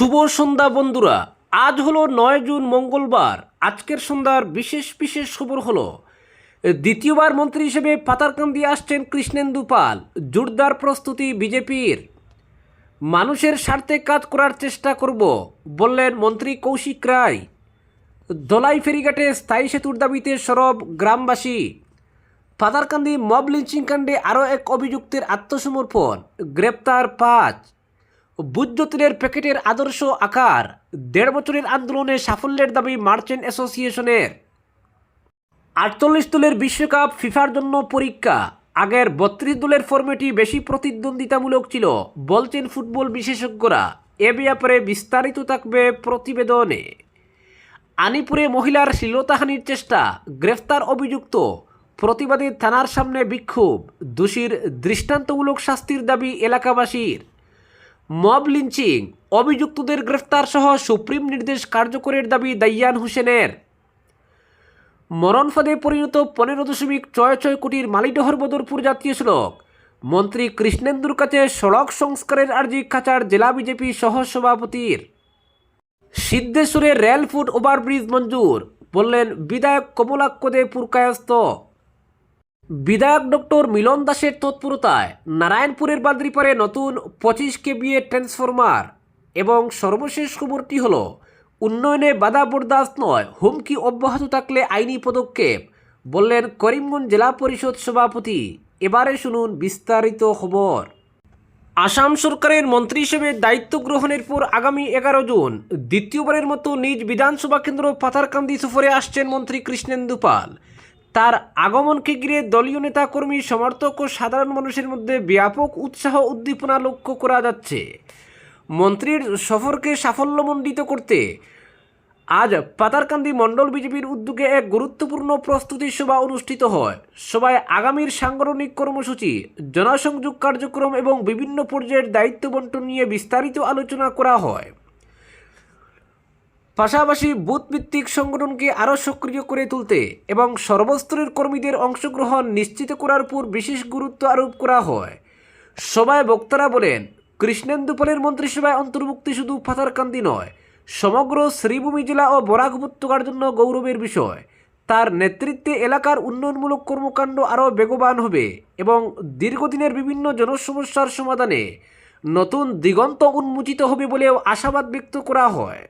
শুভ সন্ধ্যা বন্ধুরা। আজ হলো 9 জুন মঙ্গলবার। আজকের সন্ধ্যার বিশেষ বিশেষ খবর হলো দ্বিতীয়বার মন্ত্রী হিসেবে পাতারকান্দি আসছেন কৃষ্ণেন্দু পাল। জোরদার প্রস্তুতি বিজেপির। মানুষের স্বার্থে কাজ করার চেষ্টা করব বললেন মন্ত্রী কৌশিক রায়। দোলাই ফেরিঘাটে স্থায়ী সেতুর দাবিতে সরব গ্রামবাসী। পাতারকান্দি মব লিঞ্চিং কাণ্ডে আরও এক অভিযুক্তের আত্মসমর্পণ, গ্রেপ্তার 5। বুজ্জতিরের প্যাকেটের আদর্শ আকার। 1.5 বছরের আন্দোলনে সাফল্যের দাবি মার্চেন্ট অ্যাসোসিয়েশনের। 48 দলের বিশ্বকাপ ফিফার জন্য পরীক্ষা। আগের 32 দলের ফরম্যাটই বেশি প্রতিদ্বন্দ্বিতামূলক ছিল বলছেন ফুটবল বিশেষজ্ঞরা। এ ব্যাপারে বিস্তারিত থাকবে প্রতিবেদনে। আনিপুরে মহিলার শ্লীলতাহানির চেষ্টা, গ্রেফতার অভিযুক্ত। প্রতিবাদে থানার সামনে বিক্ষোভ। দোষীর দৃষ্টান্তমূলক শাস্তির দাবি এলাকাবাসীর। মব লিঞ্চিং, অভিযুক্তদের গ্রেফতার সহ সুপ্রিম নির্দেশ কার্যকরের দাবি দাইয়ান হোসেনের। মরণ ফাঁদে পরিণত 15.66 কোটির মালিডহর বদরপুর জাতীয় সড়ক। মন্ত্রী কৃষ্ণেন্দুর কাছে সড়ক সংস্কারের আর্জি কাছাড় জেলা বিজেপি সহ সভাপতির। সিদ্ধেশ্বরে রেল ফুট ওভারব্রিজ মঞ্জুর বললেন বিধায়ক কমলাক্ষ দে পুরকায়স্থ। বিধায়ক ডক্টর মিলন দাসের তৎপরতায় নারায়ণপুরের বাদ্রিপাড়ে নতুন 25 কেভিএ ট্রান্সফরমার। এবং সর্বশেষ খবরটি হল উন্নয়নে বাধা বরদাস্ত নয়, হুমকি অব্যাহত থাকলে আইনি পদক্ষেপ বললেন করিমগঞ্জ জেলা পরিষদ সভাপতি। এবারে শুনুন বিস্তারিত খবর। আসাম সরকারের মন্ত্রী হিসেবে দায়িত্ব গ্রহণের পর আগামী 11 জুন দ্বিতীয়বারের মতো নিজ বিধানসভা কেন্দ্র পাতারকান্দি সফরে আসছেন মন্ত্রী কৃষ্ণেন্দু পাল। তার আগমনকে ঘিরে দলীয় নেতাকর্মী, সমর্থক ও সাধারণ মানুষের মধ্যে ব্যাপক উৎসাহ উদ্দীপনা লক্ষ্য করা যাচ্ছে। মন্ত্রীর সফরকে সাফল্যমণ্ডিত করতে আজ পাতারকান্দি মণ্ডল বিজেপির উদ্যোগে এক গুরুত্বপূর্ণ প্রস্তুতি সভা অনুষ্ঠিত হয়। সভায় আগামীর সাংগঠনিক কর্মসূচি, জনসংযোগ কার্যক্রম এবং বিভিন্ন পর্যায়ের দায়িত্ব বণ্টন নিয়ে বিস্তারিত আলোচনা করা হয়। পাশাপাশি বুথভিত্তিক সংগঠনকে আরও সক্রিয় করে তুলতে এবং সর্বস্তরের কর্মীদের অংশগ্রহণ নিশ্চিত করার উপর বিশেষ গুরুত্ব আরোপ করা হয়। সভায় বক্তারা বলেন, কৃষ্ণেন্দু পালের মন্ত্রিসভায় অন্তর্ভুক্তি শুধু পাতারকান্দি নয়, সমগ্র শ্রীভূমি জেলা ও বরাক উপত্যকার জন্য গৌরবের বিষয়। তার নেতৃত্বে এলাকার উন্নয়নমূলক কর্মকাণ্ড আরও বেগবান হবে এবং দীর্ঘদিনের বিভিন্ন জনসমস্যার সমাধানে নতুন দিগন্ত উন্মোচিত হবে বলেও আশাবাদ ব্যক্ত করা হয়।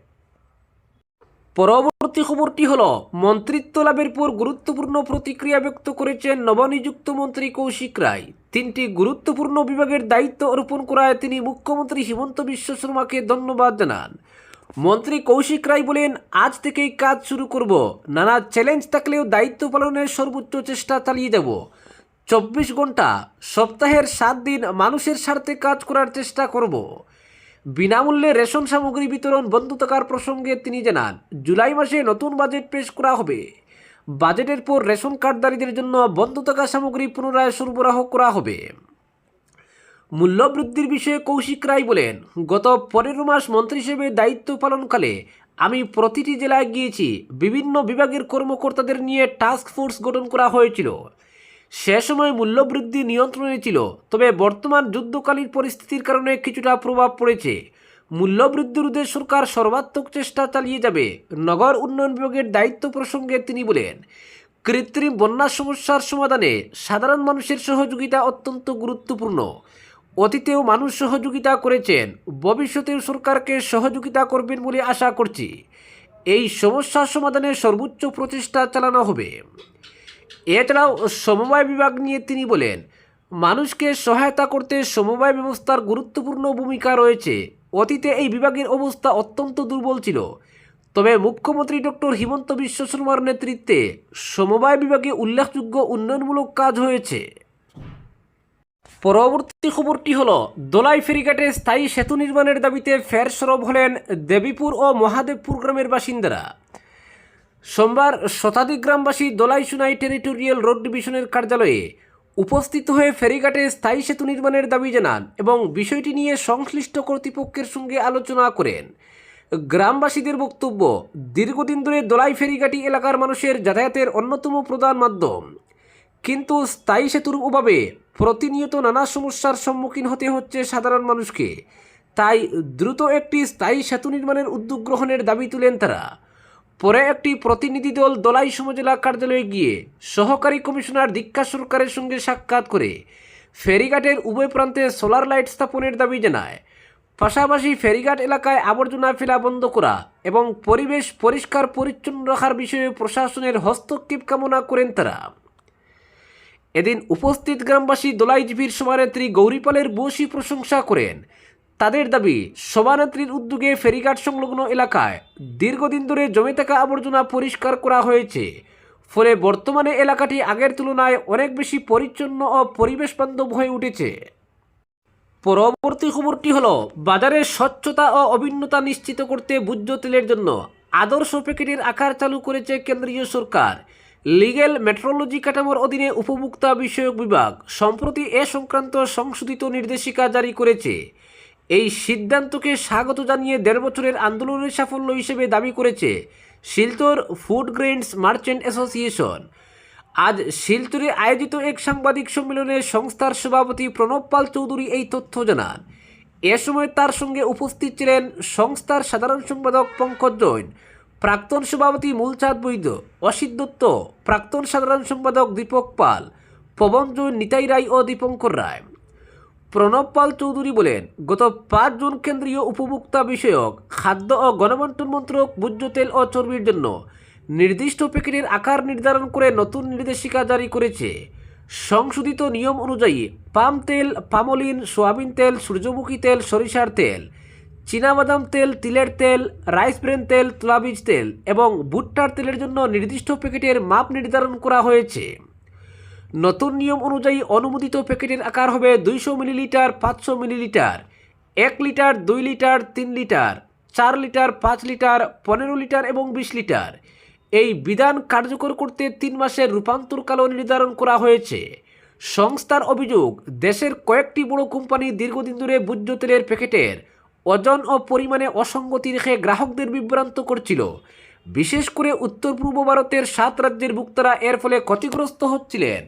পরবর্তী খবরটি হল মন্ত্রিত্ব লাভের পর গুরুত্বপূর্ণ প্রতিক্রিয়া ব্যক্ত করেছেন নবনিযুক্ত মন্ত্রী কৌশিক রায়। 3টি গুরুত্বপূর্ণ বিভাগের দায়িত্ব অর্পণ করায় তিনি মুখ্যমন্ত্রী হিমন্ত বিশ্ব শর্মাকে ধন্যবাদ জানান। মন্ত্রী কৌশিক রায় বলেন, আজ থেকেই কাজ শুরু করব। নানা চ্যালেঞ্জ থাকলেও দায়িত্ব পালনের সর্বোচ্চ চেষ্টা চালিয়ে যাব। 24 ঘন্টা, সপ্তাহের 7 দিন মানুষের স্বার্থে কাজ করার চেষ্টা করব। বিনামূল্যে রেশন সামগ্রী বিতরণ বন্ধ থাকার প্রসঙ্গে তিনি জানান, জুলাই মাসে নতুন বাজেট পেশ করা হবে। বাজেটের পর রেশন কার্ডধারীদের জন্য বন্ধ থাকা সামগ্রী পুনরায় সরবরাহ করা হবে। মূল্যবৃদ্ধির বিষয়ে কৌশিক রায় বলেন, গত 15 মাস মন্ত্রী হিসেবে দায়িত্ব পালনকালে আমি প্রতিটি জেলায় গিয়েছি। বিভিন্ন বিভাগের কর্মকর্তাদের নিয়ে টাস্ক ফোর্স গঠন করা হয়েছিল। সে সময় মূল্যবৃদ্ধি নিয়ন্ত্রণে ছিল, তবে বর্তমান যুদ্ধকালীন পরিস্থিতির কারণে কিছুটা প্রভাব পড়েছে। মূল্যবৃদ্ধি রোধে সরকার সর্বাত্মক চেষ্টা চালিয়ে যাবে। নগর উন্নয়ন বিভাগের দায়িত্ব প্রসঙ্গে তিনি বলেন, কৃত্রিম বন্যা সমস্যার সমাধানে সাধারণ মানুষের সহযোগিতা অত্যন্ত গুরুত্বপূর্ণ। অতীতেও মানুষ সহযোগিতা করেছেন, ভবিষ্যতেও সরকারকে সহযোগিতা করবেন বলে আশা করছি। এই সমস্যার সমাধানে সর্বোচ্চ প্রচেষ্টা চালানো হবে। এছাড়াও সমবায় বিভাগ নিয়ে তিনি বলেন, মানুষকে সহায়তা করতে সমবায় ব্যবস্থার গুরুত্বপূর্ণ ভূমিকা রয়েছে। অতীতে এই বিভাগের অবস্থা অত্যন্ত দুর্বল ছিল, তবে মুখ্যমন্ত্রী ডক্টর হিমন্ত বিশ্ব শর্মার নেতৃত্বে সমবায় বিভাগে উল্লেখযোগ্য উন্নয়নমূলক কাজ হয়েছে। পরবর্তী খবরটি হল দোলাই ফেরিঘাটে স্থায়ী সেতু নির্মাণের দাবিতে ফের সরব হলেন দেবীপুর ও মহাদেবপুর গ্রামের বাসিন্দারা। সোমবার শতাধিক গ্রামবাসী দোলাই সুনাই টেরিটোরিয়াল রোড ডিভিশনের কার্যালয়ে উপস্থিত হয়ে ফেরিঘাটে স্থায়ী সেতু নির্মাণের দাবি জানান এবং বিষয়টি নিয়ে সংশ্লিষ্ট কর্তৃপক্ষের সঙ্গে আলোচনা করেন। গ্রামবাসীদের বক্তব্য, দীর্ঘদিন ধরে দোলাই ফেরিঘাটি এলাকার মানুষের যাতায়াতের অন্যতম প্রধান মাধ্যম, কিন্তু স্থায়ী সেতুর অভাবে প্রতিনিয়ত নানা সমস্যার সম্মুখীন হতে হচ্ছে সাধারণ মানুষকে। তাই দ্রুত একটি স্থায়ী সেতু নির্মাণের উদ্যোগ গ্রহণের দাবি তুলেন তারা। পরে একটি প্রতিনিধি দল দলাই সমজেলা কার্যালয়ে গিয়ে সহকারী কমিশনার দীক্ষা সরকারের সঙ্গে সাক্ষাৎ করে ফেরিঘাটের উভয় প্রান্তে সোলার লাইট স্থাপনের দাবি জানায়। পাশাপাশি ফেরিঘাট এলাকায় আবর্জনা ফেলা বন্ধ করা এবং পরিবেশ পরিষ্কার পরিচ্ছন্ন রাখার বিষয়ে প্রশাসনের হস্তক্ষেপ কামনা করেন তারা। এদিন উপস্থিত গ্রামবাসী দোলাই জিপির সভানেত্রী গৌরীপালের বসি প্রশংসা করেন। তাদের দাবি, সভানেত্রীর উদ্যোগে ফেরিঘাট সংলগ্ন এলাকায় দীর্ঘদিন ধরে জমে থাকা আবর্জনা পরিষ্কার করা হয়েছে। ফলে বর্তমানে এলাকাটি আগের তুলনায় অনেক বেশি পরিচ্ছন্ন ও পরিবেশ বান্ধব হয়ে উঠেছে। পরবর্তী খবরটি হলো, বাজারে স্বচ্ছতা ও অভিন্নতা নিশ্চিত করতে ভোজ্য তেলের জন্য আদর্শ প্যাকেটের আকার চালু করেছে কেন্দ্রীয় সরকার। লিগ্যাল মেট্রোলজি কাঠামোর অধীনে উপভোক্তা বিষয়ক বিভাগ সম্প্রতি এ সংক্রান্ত সংশোধিত নির্দেশিকা জারি করেছে। এই সিদ্ধান্তকে স্বাগত জানিয়ে ১.৫ বছরের আন্দোলনের সাফল্য হিসেবে দাবি করেছে Silchar food grains merchant association. আজ শিলচরে আয়োজিত এক সাংবাদিক সম্মেলনে সংস্থার সভাপতি প্রণব পাল চৌধুরী এই তথ্য জানান। এ সময় তার সঙ্গে উপস্থিত ছিলেন সংস্থার সাধারণ সম্পাদক পঙ্কজ জৈন, প্রাক্তন সভাপতি মূলচাঁদ বৈদ্য, অসিত দত্ত, প্রাক্তন সাধারণ সম্পাদক দীপক পাল, পবন জৈন, নিতাই রায় ও দীপঙ্কর রায়। প্রণব পাল চৌধুরী বলেন, গত ৫ জুন কেন্দ্রীয় উপভোক্তা বিষয়ক, খাদ্য ও গণবন্টন মন্ত্রক ভোজ্য তেল ও চর্বির জন্য নির্দিষ্ট প্যাকেটের আকার নির্ধারণ করে নতুন নির্দেশিকা জারি করেছে। সংশোধিত নিয়ম অনুযায়ী পাম তেল, পামোলিন, সোয়াবিন তেল, সূর্যমুখী তেল, সরিষার তেল, চীনাবাদাম তেল, তিলের তেল, রাইস ব্রেন তেল, তুলাবীজ তেল এবং ভুট্টার তেলের জন্য নির্দিষ্ট প্যাকেটের মাপ নির্ধারণ করা হয়েছে। নতুন নিয়ম অনুযায়ী অনুমোদিত প্যাকেটের আকার হবে ২০০ millilitre, ৫০০ millilitre, ১ litre, ২ litre, ৩ litre, ৪ litre, ৫ litre, ১৫ litre এবং ২০ লিটার। এই বিধান কার্যকর করতে ৩ মাসের রূপান্তরকালও নির্ধারণ করা হয়েছে। সংস্থার অভিযোগ, দেশের কয়েকটি বড় কোম্পানি দীর্ঘদিন ধরে ভোজ্য তেলের প্যাকেটের ওজন ও পরিমাণে অসঙ্গতি রেখে গ্রাহকদের বিভ্রান্ত করছিল। বিশেষ করে উত্তর পূর্ব ভারতের ৭ রাজ্যের ভোক্তারা এর ফলে ক্ষতিগ্রস্ত হচ্ছিলেন।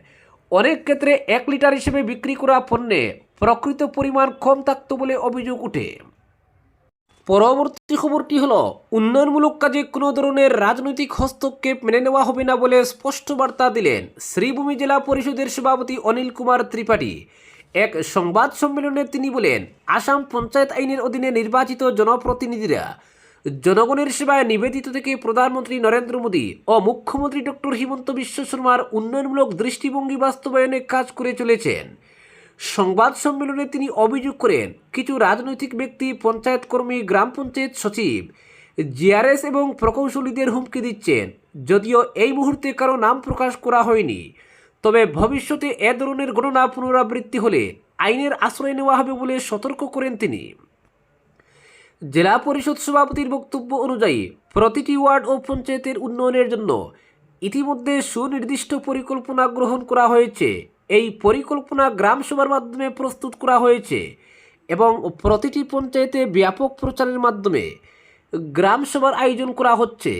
অনেক ক্ষেত্রে ১ লিটার হিসেবে বিক্রি করা পণ্যে প্রকৃত পরিমাণ কম থাকত বলে অভিযোগ ওঠে। পরবর্তী খবরটি হলো, উন্নয়নমূলক কাজে কোনো ধরনের রাজনৈতিক হস্তক্ষেপ মেনে নেওয়া হবে না বলে স্পষ্ট বার্তা দিলেন শ্রীভূমি জেলা পরিষদের সভাপতি অনিল কুমার ত্রিপাঠী। এক সংবাদ সম্মেলনে তিনি বলেন, আসাম পঞ্চায়েত আইনের অধীনে নির্বাচিত জনপ্রতিনিধিরা জনগণের সেবায় নিবেদিত থেকে প্রধানমন্ত্রী নরেন্দ্র মোদী ও মুখ্যমন্ত্রী ডক্টর হিমন্ত বিশ্ব শর্মার উন্নয়নমূলক দৃষ্টিভঙ্গি বাস্তবায়নে কাজ করে চলেছেন। সংবাদ সম্মেলনে তিনি অভিযোগ করেন, কিছু রাজনৈতিক ব্যক্তি পঞ্চায়েত কর্মী, গ্রাম পঞ্চায়েত সচিব, জিআরএস এবং প্রকৌশলীদের হুমকি দিচ্ছেন। যদিও এই মুহূর্তে কারো নাম প্রকাশ করা হয়নি, তবে ভবিষ্যতে এ ধরনের ঘটনা পুনরাবৃত্তি হলে আইনের আশ্রয় নেওয়া হবে বলে সতর্ক করেন তিনি। জেলা পরিষদ সভাপতির বক্তব্য অনুযায়ী প্রতিটি ওয়ার্ড ও পঞ্চায়েতের উন্নয়নের জন্য ইতিমধ্যে সুনির্দিষ্ট পরিকল্পনা গ্রহণ করা হয়েছে। এই পরিকল্পনা গ্রামসভার মাধ্যমে প্রস্তুত করা হয়েছে এবং প্রতিটি পঞ্চায়েতে ব্যাপক প্রচারের মাধ্যমে গ্রামসভার আয়োজন করা হচ্ছে।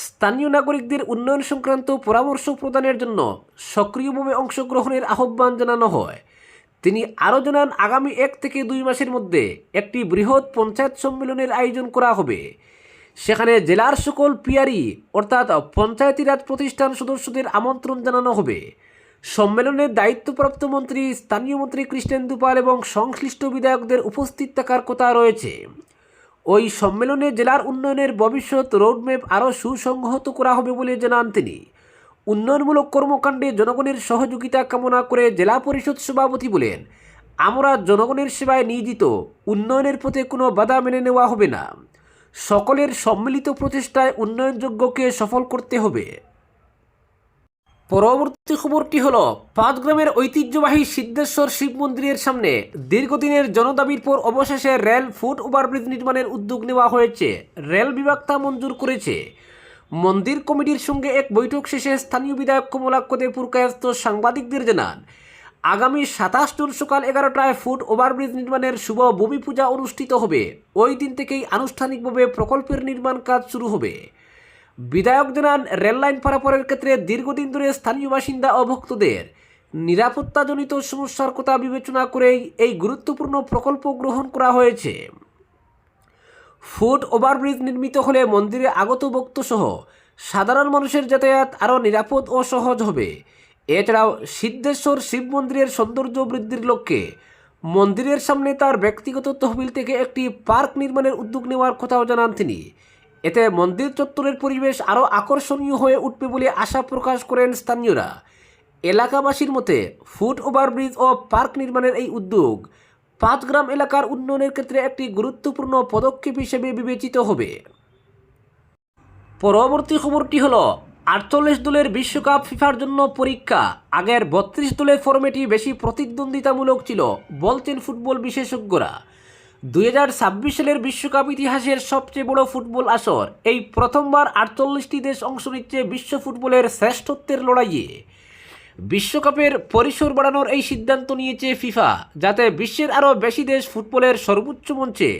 স্থানীয় নাগরিকদের উন্নয়ন সংক্রান্ত পরামর্শ প্রদানের জন্য সক্রিয়ভাবে অংশগ্রহণের আহ্বান জানানো হয়। তিনি আরও জানান, আগামী ১ থেকে ২ মাসের মধ্যে একটি বৃহৎ পঞ্চায়েত সম্মেলনের আয়োজন করা হবে। সেখানে জেলার সকল পিআরই অর্থাৎ পঞ্চায়েতি রাজ প্রতিষ্ঠান সদস্যদের আমন্ত্রণ জানানো হবে। সম্মেলনে দায়িত্বপ্রাপ্ত মন্ত্রী, স্থানীয় মন্ত্রী কৃষ্ণেন্দু পাল এবং সংশ্লিষ্ট বিধায়কদের উপস্থিত থাকার কথা রয়েছে। ওই সম্মেলনে জেলার উন্নয়নের ভবিষ্যৎ রোডম্যাপ আরও সুসংহত করা হবে বলে জানান তিনি। উন্নয়নমূলক কর্মকাণ্ডে জনগণের সহযোগিতা কামনা করে জেলা পরিষদ সভাপতি বলেন, আমরা জনগণের সেবায় নিয়োজিত, উন্নয়নের পথে কোনো বাধা মেনে নেওয়া হবে না। সকলের সম্মিলিত প্রচেষ্টায় উন্নয়নযোগ্যকে সফল করতে হবে। পরবর্তী খবরটি হলো, ৫ গ্রামের ঐতিহ্যবাহী সিদ্ধেশ্বর শিব মন্দিরের সামনে দীর্ঘদিনের জনদাবির পর অবশেষে রেল ফুট ওভারব্রিজ নির্মাণের উদ্যোগ নেওয়া হয়েছে। রেল বিভাগ তা মঞ্জুর করেছে। মন্দির কমিটির সঙ্গে এক বৈঠক শেষে স্থানীয় বিধায়ক কমলাক্ষ দে পুরকায়স্থ সাংবাদিকদের জানান, আগামী ২৭ জুন সকাল ১১টায় ফুট ওভারব্রিজ নির্মাণের শুভ ভূমি পূজা অনুষ্ঠিত হবে। ওই দিন থেকেই আনুষ্ঠানিকভাবে প্রকল্পের নির্মাণ কাজ শুরু হবে। বিধায়ক জানান, রেললাইন পারাপারের ক্ষেত্রে দীর্ঘদিন ধরে স্থানীয় বাসিন্দা ও ভক্তদের নিরাপত্তাজনিত সমস্যার কথা বিবেচনা করেই এই গুরুত্বপূর্ণ প্রকল্প গ্রহণ করা হয়েছে। ফুট ওভারব্রিজ নির্মিত হলে মন্দিরে আগত ভক্তসহ সাধারণ মানুষের যাতায়াত আরও নিরাপদ ও সহজ হবে। এছাড়াও সিদ্ধেশ্বর শিব মন্দিরের সৌন্দর্য বৃদ্ধির লক্ষ্যে মন্দিরের সামনে তার ব্যক্তিগত তহবিল থেকে একটি পার্ক নির্মাণের উদ্যোগ নেওয়ার কথাও জানান তিনি। এতে মন্দির চত্বরের পরিবেশ আরও আকর্ষণীয় হয়ে উঠবে বলে আশা প্রকাশ করেন স্থানীয়রা। এলাকাবাসীর মতে ফুট ওভারব্রিজ ও পার্ক নির্মাণের এই উদ্যোগ পাঁচগ্রাম এলাকার উন্নয়নের ক্ষেত্রে একটি গুরুত্বপূর্ণ পদক্ষেপ হিসেবে বিবেচিত হবে। পরবর্তী খবরটি হল 48 দলের বিশ্বকাপ ফিফার জন্য পরীক্ষা। আগের 32 দলের ফরম্যাটই বেশি প্রতিদ্বন্দ্বিতামূলক ছিল বলছেন ফুটবল বিশেষজ্ঞরা। 2026 সালের বিশ্বকাপ ইতিহাসের সবচেয়ে বড় ফুটবল আসর। এই প্রথমবার 48টি দেশ অংশ নিচ্ছে বিশ্ব ফুটবলের শ্রেষ্ঠত্বের লড়াইয়ে। বিশ্বকাপের পরিসর বাড়ানোর এই সিদ্ধান্ত নিয়েছে ফিফা, যাতে বিশ্বের আরও বেশি দেশ ফুটবলের সর্বোচ্চ মঞ্চে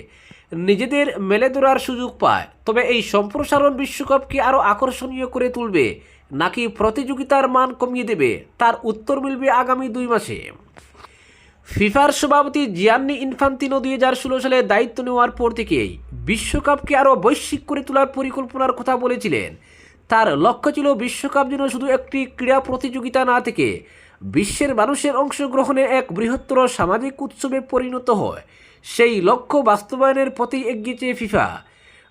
নিজেদের মেলে ধরার সুযোগ পায়। তবে এই সম্প্রসারণ বিশ্বকাপকে আরও আকর্ষণীয় করে তুলবে নাকি প্রতিযোগিতার মান কমিয়ে দেবে, তার উত্তর মিলবে আগামী 2 মাসে। ফিফার সভাপতি জিয়ান্নি ইনফান্তিনো 2016 সালে দায়িত্ব নেওয়ার পর থেকেই বিশ্বকাপকে আরও বৈশ্বিক করে তোলার পরিকল্পনার কথা বলেছিলেন। তার লক্ষ্য ছিল বিশ্বকাপ যেন শুধু একটি ক্রীড়া প্রতিযোগিতা না থেকে বিশ্বের মানুষের অংশগ্রহণে এক বৃহত্তর সামাজিক উৎসবে পরিণত হয়। সেই লক্ষ্য বাস্তবায়নের পথে এগিয়েছে ফিফা।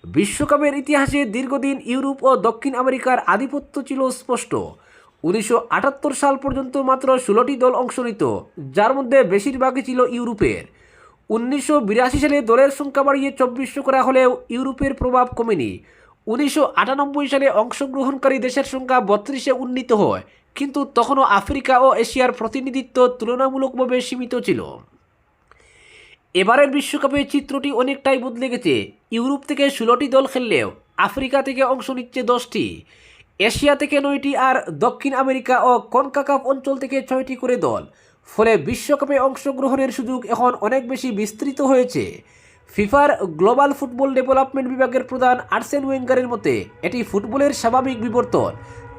বিশ্বকাপের ইতিহাসে দীর্ঘদিন ইউরোপ ও দক্ষিণ আমেরিকার আধিপত্য ছিল স্পষ্ট। 1978 সাল পর্যন্ত মাত্র 16টি দল অংশ নিত, যার মধ্যে বেশিরভাগই ছিল ইউরোপের। 1982 সালে দলের সংখ্যা বাড়িয়ে 24 করা হলেও ইউরোপের প্রভাব কমেনি। 1998 সালে অংশগ্রহণকারী দেশের সংখ্যা 32-এ উন্নীত হয়, কিন্তু তখনও আফ্রিকা ও এশিয়ার প্রতিনিধিত্ব তুলনামূলকভাবে সীমিত ছিল। এবারের বিশ্বকাপে চিত্রটি অনেকটাই বদলে গেছে। ইউরোপ থেকে 16টি দল খেললেও আফ্রিকা থেকে অংশ নিচ্ছে 10টি, এশিয়া থেকে 9টি আর দক্ষিণ আমেরিকা ও কনকাকাফ অঞ্চল থেকে 6টি করে দল। ফলে বিশ্বকাপে অংশগ্রহণের সুযোগ এখন অনেক বেশি বিস্তৃত হয়েছে। ফিফার গ্লোবাল ফুটবল ডেভেলপমেন্ট বিভাগের প্রধান আর্সেন ওয়েঙ্গারের মতে এটি ফুটবলের স্বাভাবিক বিবর্তন।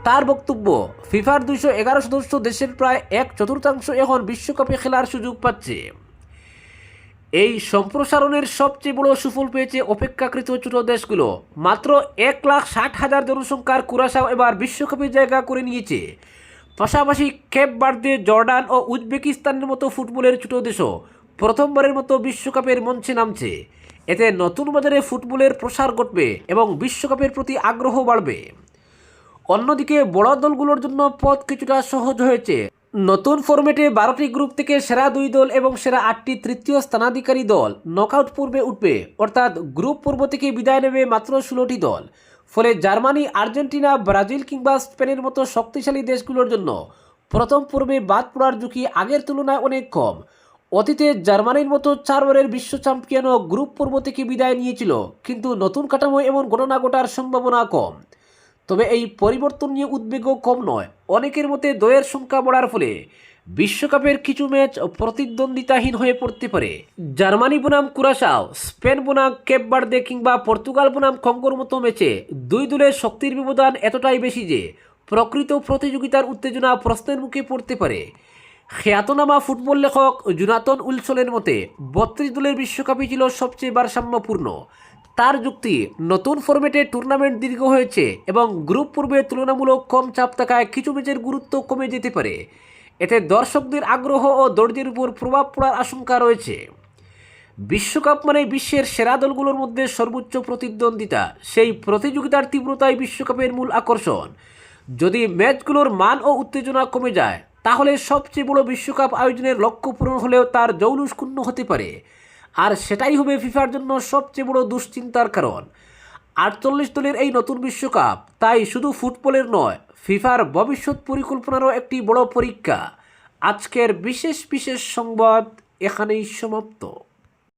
তার বক্তব্য, ফিফার 211 সদস্য দেশের প্রায় 1/4 এখন বিশ্বকাপে খেলার সুযোগ পাচ্ছে। এই সম্প্রসারণের সবচেয়ে বড় সুফল পেয়েছে অপেক্ষাকৃত ছোট দেশগুলো। মাত্র 1,60,000 জনসংখ্যার কুরাশাও এবার বিশ্বকাপে জায়গা করে নিয়েছে। পাশাপাশি কেপ ভার্দে, জর্ডান ও উজবেকিস্তানের মতো ফুটবলের ছোট দেশও প্রথমবারের মতো বিশ্বকাপের মঞ্চে নামছে। এতে নতুন বাজারে ফুটবলের প্রসার ঘটবে এবং বিশ্বকাপের প্রতি আগ্রহ বাড়বে। অন্যদিকে বড় দলগুলোর জন্য পথ কিছুটা সহজ হয়েছে। নতুন ফরম্যাটে 12টি গ্রুপ থেকে সেরা 2 দল এবং সেরা 8টি তৃতীয় স্থানাধিকারী দল নকআউট পর্বে উঠবে, অর্থাৎ গ্রুপ পর্ব থেকে বিদায় নেবে মাত্র 16টি দল। ফলে জার্মানি, আর্জেন্টিনা, ব্রাজিল কিংবা স্পেনের মতো শক্তিশালী দেশগুলোর জন্য প্রথম পর্বে বাদ পড়ার ঝুঁকি আগের তুলনায় অনেক কম। অতীতে জার্মানির মতো 4বারের বিশ্ব চ্যাম্পিয়নও গ্রুপ পর্ব থেকে বিদায় নিয়েছিল, কিন্তু নতুন কাঠামোয় এমন ঘটনা ঘটার সম্ভাবনা কম। তবে এই পরিবর্তন নিয়ে উদ্বেগও কম নয়। অনেকের মতে দলের সংখ্যা বাড়ার ফলে বিশ্বকাপের কিছু ম্যাচ প্রতিদ্বন্দ্বিতাহীন হয়ে পড়তে পারে। জার্মানি বনাম কুরাশাও, স্পেন বনাম কেপ ভার্দে কিংবা পর্তুগাল বনাম কঙ্গোর মতো ম্যাচে 2 দলের শক্তির ব্যবধান এতটাই বেশি যে প্রকৃত প্রতিযোগিতার উত্তেজনা প্রশ্নের মুখে পড়তে পারে। খ্যাতনামা ফুটবল লেখক জোনাথন উইলসনের মতে 32 দলের বিশ্বকাপই ছিল সবচেয়ে ভারসাম্যপূর্ণ। তার যুক্তি, নতুন ফরম্যাটে টুর্নামেন্ট দীর্ঘ হয়েছে এবং গ্রুপ পর্বে তুলনামূলক কম চাপ থাকায় কিছু ম্যাচের গুরুত্ব কমে যেতে পারে। এতে দর্শকদের আগ্রহ ও ধৈর্যের উপর প্রভাব পড়ার আশঙ্কা রয়েছে। বিশ্বকাপ মানে বিশ্বের সেরা দলগুলোর মধ্যে সর্বোচ্চ প্রতিদ্বন্দ্বিতা। সেই প্রতিযোগিতার তীব্রতাই বিশ্বকাপের মূল আকর্ষণ। যদি ম্যাচগুলোর মান ও উত্তেজনা কমে যায়, তাহলে সবচেয়ে বড় বিশ্বকাপ আয়োজনের লক্ষ্য পূরণ হলেও তার জৌলুস ক্ষুণ্ণ হতে পারে। আর সেটাই হবে ফিফার জন্য সবচেয়ে বড় দুশ্চিন্তার কারণ। 48 দলের এই নতুন বিশ্বকাপ তাই শুধু ফুটবলের নয়, ফিফার ভবিষ্যৎ পরিকল্পনারও একটি বড় পরীক্ষা। আজকের বিশেষ সংবাদ এখানেই সমাপ্ত।